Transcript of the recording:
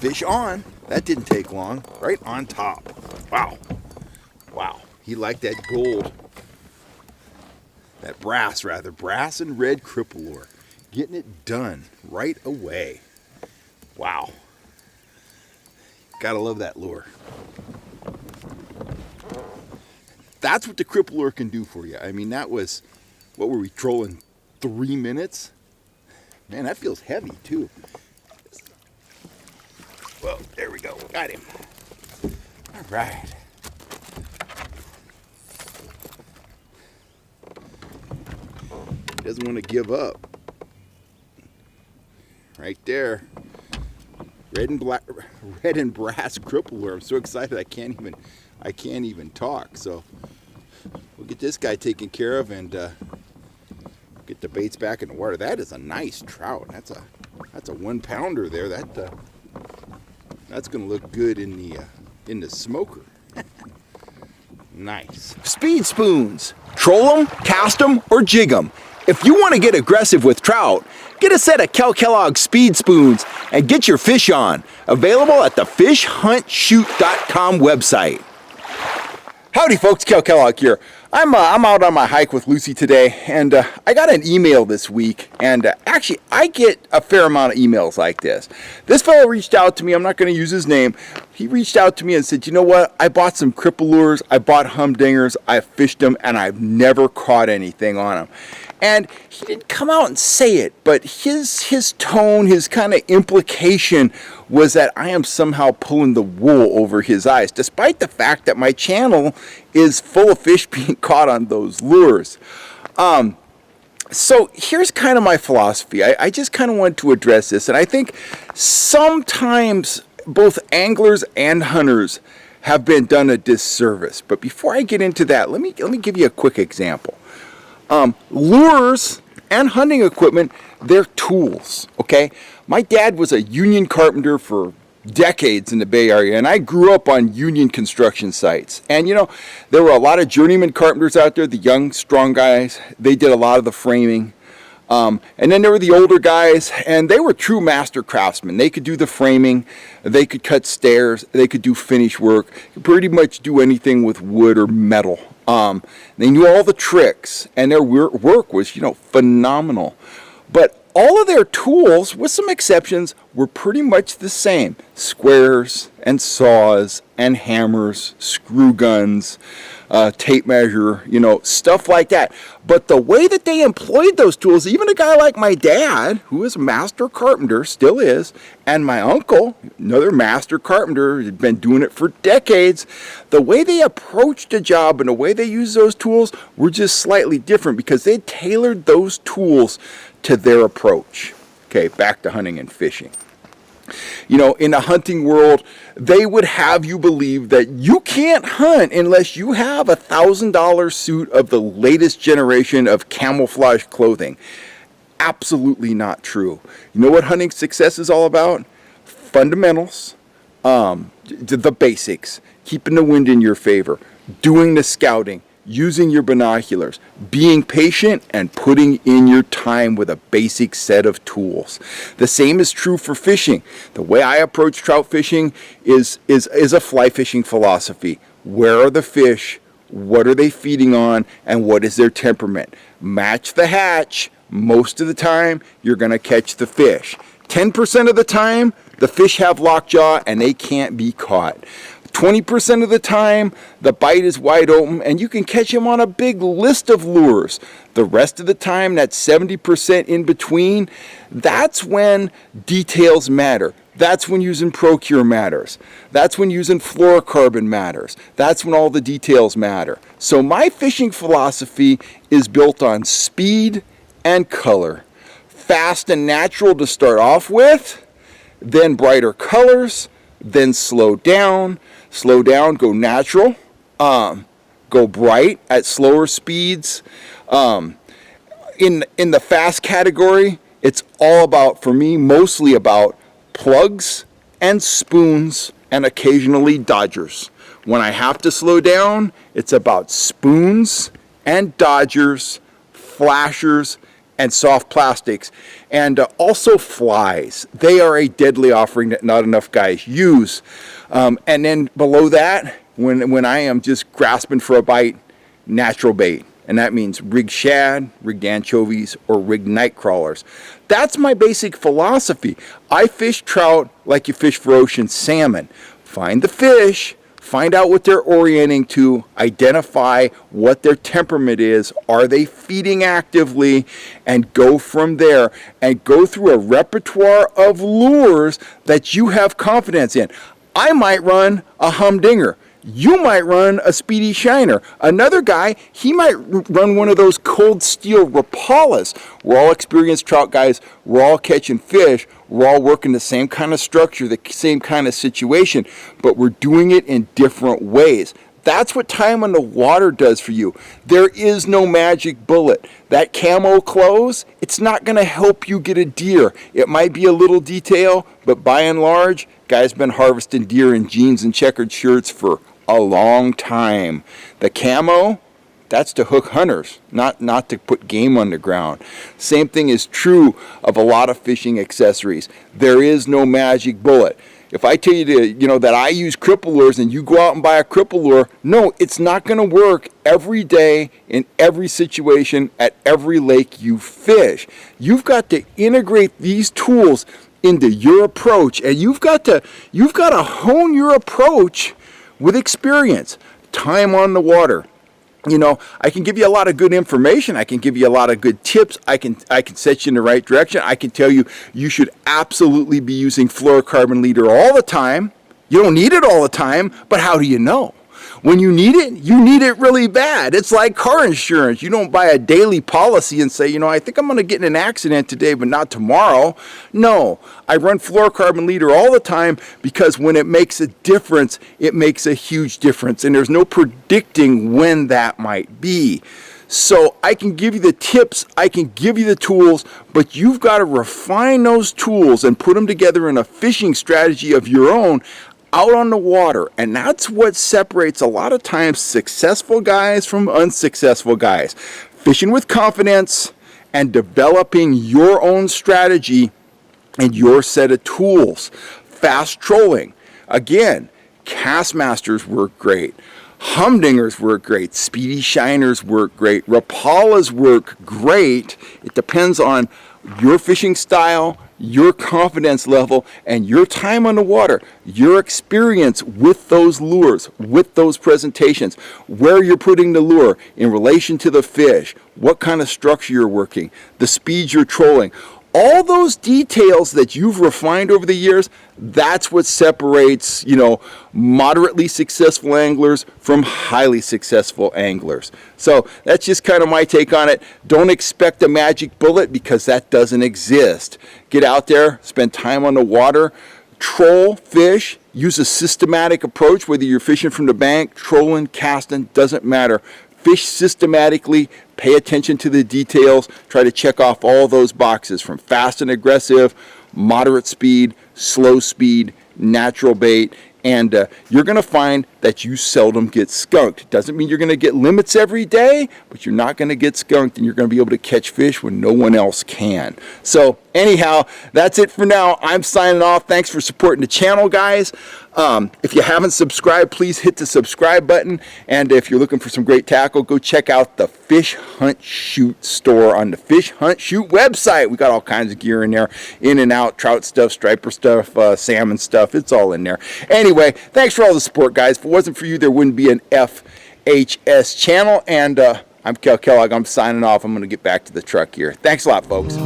Fish on. That didn't take long. Right on top. Wow. Wow. He liked that gold. That brass, rather. Brass and red cripple lure. Getting it done right away. Wow. Gotta love that lure. That's what the cripple lure can do for you. I mean, that was, what were we trolling, 3 minutes? Man, that feels heavy too. Well, there we go. Got him. All right. He doesn't want to give up. Right there. Red and brass cripple lure. I'm so excited I can't even talk. So we'll get this guy taken care of and get the baits back in the water. That is a nice trout. That's a 1 pounder there. That's gonna look good in the smoker. Nice. Speed spoons. Troll them, cast them, or jig them. If you want to get aggressive with trout, get a set of Kellogg speed spoons and get your fish on. Available at the fishhuntshoot.com website. Howdy folks, Kellogg here. I'm out on my hike with Lucy today, and I got an email this week, and actually I get a fair amount of emails like this. This fellow reached out to me. I'm not going to use his name. He reached out to me and said, you know what, I bought some cripple lures, I bought humdingers, I fished them, and I've never caught anything on them. And he didn't come out and say it, but his tone, his kind of implication was that I am somehow pulling the wool over his eyes, despite the fact that my channel is full of fish being caught on those lures. So here's kind of my philosophy. I just kind of wanted to address this, and I think sometimes both anglers and hunters have been done a disservice. But before I get into that, let me give you a quick example. Lures and hunting equipment, they're tools, okay? My dad was a union carpenter for decades in the Bay Area, and I grew up on union construction sites. And you know, there were a lot of journeyman carpenters out there, the young, strong guys. They did a lot of the framing. And then there were the older guys, and they were true master craftsmen. They could do the framing, they could cut stairs, they could do finish work, could pretty much do anything with wood or metal. They knew all the tricks, and their work was, you know, phenomenal. But all of their tools, with some exceptions, were pretty much the same. Squares and saws and hammers, screw guns, tape measure, you know, stuff like that. But the way that they employed those tools, even a guy like my dad, who is a master carpenter, still is, and my uncle, another master carpenter, had been doing it for decades, the way they approached a job and the way they used those tools were just slightly different because they tailored those tools to their approach. Okay, back to hunting and fishing. You know, in the hunting world, they would have you believe that you can't hunt unless you have a $1,000 suit of the latest generation of camouflage clothing. Absolutely not true. You know what hunting success is all about? Fundamentals, the basics, keeping the wind in your favor, doing the scouting, using your binoculars, being patient, and putting in your time with a basic set of tools. The same is true for fishing. The way I approach trout fishing is a fly fishing philosophy. Where are the fish? What are they feeding on? And what is their temperament? Match the hatch. Most of the time, you're going to catch the fish. 10% of the time, the fish have lockjaw and they can't be caught. 20% of the time, the bite is wide open and you can catch them on a big list of lures. The rest of the time, that 70% in between, that's when details matter. That's when using Procure matters. That's when using fluorocarbon matters. That's when all the details matter. So my fishing philosophy is built on speed and color. Fast and natural to start off with, then brighter colors, then slow down, go natural, go bright at slower speeds. In the fast category, it's all about, for me, mostly about plugs and spoons and occasionally dodgers. When I have to slow down, it's about spoons and dodgers, flashers and soft plastics, and also flies. They are a deadly offering that not enough guys use. And then below that, when I am just grasping for a bite, natural bait. And that means rigged shad, rigged anchovies, or rigged night crawlers. That's my basic philosophy. I fish trout like you fish for ocean salmon. Find the fish, find out what they're orienting to, identify what their temperament is, are they feeding actively, and go from there and go through a repertoire of lures that you have confidence in. I might run a humdinger. You might run a speedy shiner. Another guy, he might run one of those cold steel Rapalas. We're all experienced trout guys. We're all catching fish. We're all working the same kind of structure, the same kind of situation, but we're doing it in different ways. That's what time on the water does for you. There is no magic bullet. That camo clothes, it's not going to help you get a deer. It might be a little detail, but by and large, guys been harvesting deer in jeans and checkered shirts for a long time. The camo, that's to hook hunters, not to put game on the ground. Same thing is true of a lot of fishing accessories. There is no magic bullet. If I tell you that I use cripple lures and you go out and buy a cripple lure, no, it's not going to work every day in every situation at every lake you fish. You've got to integrate these tools into your approach, and you've got to hone your approach with experience, time on the water. I can give you a lot of good information. I can give you a lot of good tips. I can set you in the right direction. I can tell you should absolutely be using fluorocarbon leader all the time. You don't need it all the time, but how do you know? When you need it really bad. It's like car insurance. You don't buy a daily policy and say, I think I'm going to get in an accident today, but not tomorrow. No, I run fluorocarbon leader all the time because when it makes a difference, it makes a huge difference. And there's no predicting when that might be. So I can give you the tips, I can give you the tools, but you've got to refine those tools and put them together in a fishing strategy of your own out on the water. And that's what separates a lot of times successful guys from unsuccessful guys. Fishing with confidence and developing your own strategy and your set of tools. Fast trolling. Again, Castmasters work great. Humdingers work great. Speedy shiners work great. Rapalas work great. It depends on your fishing style, your confidence level, and your time on the water, your experience with those lures, with those presentations, where you're putting the lure in relation to the fish, what kind of structure you're working, the speed you're trolling. All those details that you've refined over the years, that's what separates, moderately successful anglers from highly successful anglers. So that's just kind of my take on it. Don't expect a magic bullet because that doesn't exist. Get out there, spend time on the water, troll, fish, use a systematic approach, whether you're fishing from the bank, trolling, casting, doesn't matter. Fish systematically, pay attention to the details, try to check off all those boxes from fast and aggressive, moderate speed, slow speed, natural bait, and you're going to find that you seldom get skunked. Doesn't mean you're going to get limits every day, but you're not going to get skunked, and you're going to be able to catch fish when no one else can. So anyhow, that's it for now. I'm signing off. Thanks for supporting the channel, guys. If you haven't subscribed, please hit the subscribe button. And if you're looking for some great tackle, go check out the Fish Hunt Shoot store on the Fish Hunt Shoot website. We got all kinds of gear in there, in and out, trout stuff, striper stuff, salmon stuff. It's all in there. Anyway, thanks for all the support, guys. If it wasn't for you, there wouldn't be an FHS channel. And I'm Kel Kellogg. I'm signing off. I'm going to get back to the truck here. Thanks a lot, folks.